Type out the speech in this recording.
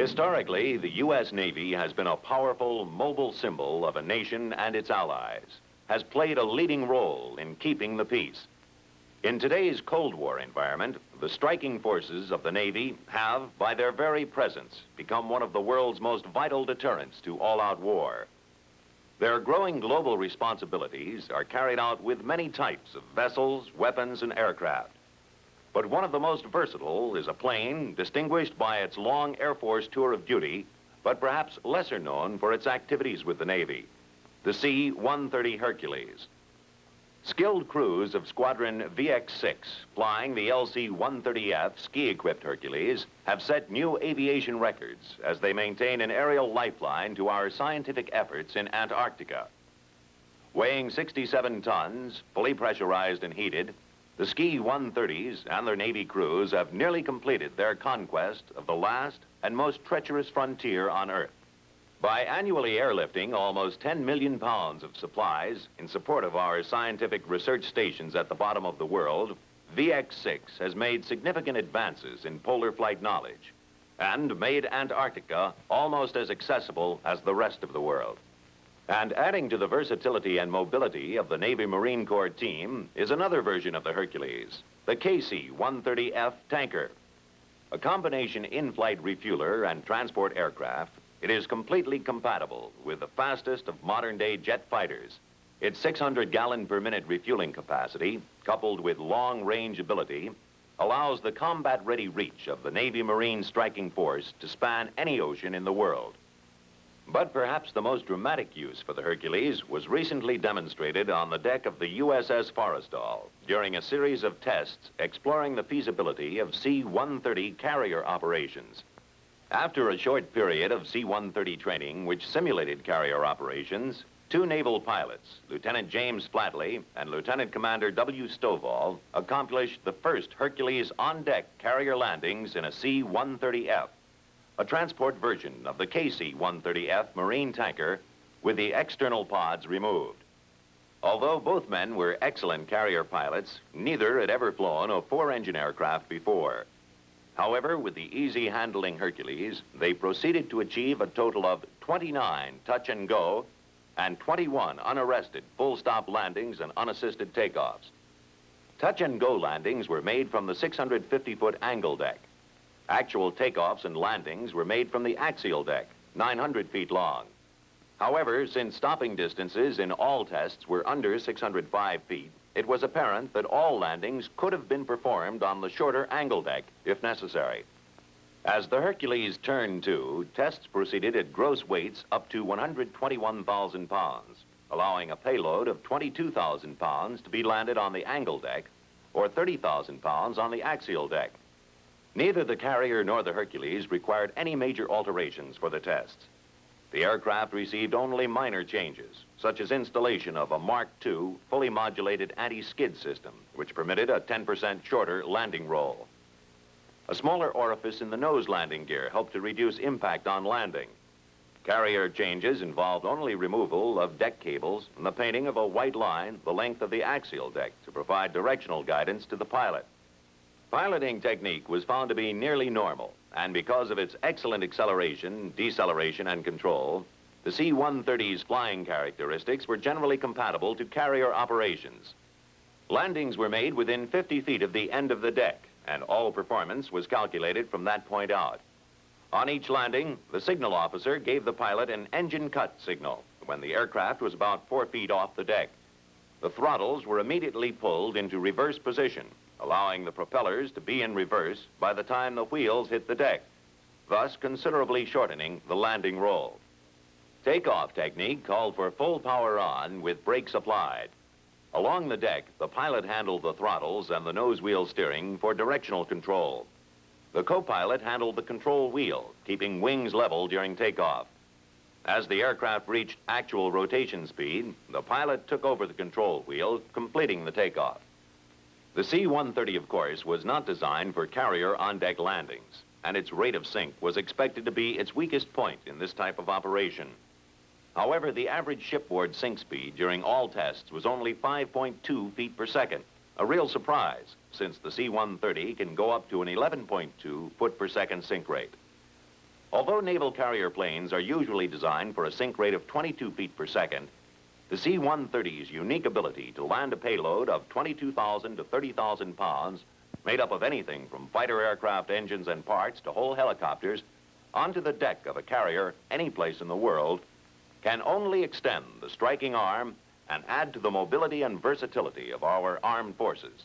Historically, the U.S. Navy has been a powerful, mobile symbol of a nation and its allies, has played a leading role in keeping the peace. In today's Cold War environment, the striking forces of the Navy have, by their very presence, become one of the world's most vital deterrents to all-out war. Their growing global responsibilities are carried out with many types of vessels, weapons, and aircraft. But one of the most versatile is a plane distinguished by its long Air Force tour of duty, but perhaps lesser known for its activities with the Navy, the C-130 Hercules. Skilled crews of Squadron VX-6 flying the LC-130F ski-equipped Hercules have set new aviation records as they maintain an aerial lifeline to our scientific efforts in Antarctica. Weighing 67 tons, fully pressurized and heated, the Ski-130s and their Navy crews have nearly completed their conquest of the last and most treacherous frontier on Earth. By annually airlifting almost 10 million pounds of supplies in support of our scientific research stations at the bottom of the world, VX-6 has made significant advances in polar flight knowledge and made Antarctica almost as accessible as the rest of the world. And adding to the versatility and mobility of the Navy Marine Corps team is another version of the Hercules, the KC-130F tanker. A combination in-flight refueler and transport aircraft, it is completely compatible with the fastest of modern-day jet fighters. Its 600-gallon-per-minute refueling capacity, coupled with long-range ability, allows the combat-ready reach of the Navy Marine striking force to span any ocean in the world. But perhaps the most dramatic use for the Hercules was recently demonstrated on the deck of the USS Forrestal during a series of tests exploring the feasibility of C-130 carrier operations. After a short period of C-130 training which simulated carrier operations, two naval pilots, Lieutenant James Flatley and Lieutenant Commander W. Stovall, accomplished the first Hercules on-deck carrier landings in a C-130F, a transport version of the KC-130F marine tanker with the external pods removed. Although both men were excellent carrier pilots, neither had ever flown a four-engine aircraft before. However, with the easy handling Hercules, they proceeded to achieve a total of 29 touch-and-go and 21 unarrested full-stop landings and unassisted takeoffs. Touch-and-go landings were made from the 650-foot angle deck. Actual takeoffs and landings were made from the axial deck, 900 feet long. However, since stopping distances in all tests were under 605 feet, it was apparent that all landings could have been performed on the shorter angle deck if necessary. As the Hercules turned to, tests proceeded at gross weights up to 121,000 pounds, allowing a payload of 22,000 pounds to be landed on the angle deck or 30,000 pounds on the axial deck. Neither the carrier nor the Hercules required any major alterations for the tests. The aircraft received only minor changes, such as installation of a Mark II fully modulated anti-skid system, which permitted a 10% shorter landing roll. A smaller orifice in the nose landing gear helped to reduce impact on landing. Carrier changes involved only removal of deck cables and the painting of a white line the length of the axial deck to provide directional guidance to the pilot. Piloting technique was found to be nearly normal, and because of its excellent acceleration, deceleration, and control, the C-130's flying characteristics were generally compatible to carrier operations. Landings were made within 50 feet of the end of the deck, and all performance was calculated from that point out. On each landing, the signal officer gave the pilot an engine cut signal when the aircraft was about 4 feet off the deck. The throttles were immediately pulled into reverse position, allowing the propellers to be in reverse by the time the wheels hit the deck, thus considerably shortening the landing roll. Takeoff technique called for full power on with brakes applied. Along the deck, the pilot handled the throttles and the nose wheel steering for directional control. The co-pilot handled the control wheel, keeping wings level during takeoff. As the aircraft reached actual rotation speed, the pilot took over the control wheel, completing the takeoff. The C-130, of course, was not designed for carrier on-deck landings, and its rate of sink was expected to be its weakest point in this type of operation. However, the average shipboard sink speed during all tests was only 5.2 feet per second, a real surprise, since the C-130 can go up to an 11.2 foot per second sink rate. Although naval carrier planes are usually designed for a sink rate of 22 feet per second, the C-130's unique ability to land a payload of 22,000 to 30,000 pounds, made up of anything from fighter aircraft engines and parts to whole helicopters, onto the deck of a carrier any place in the world, can only extend the striking arm and add to the mobility and versatility of our armed forces.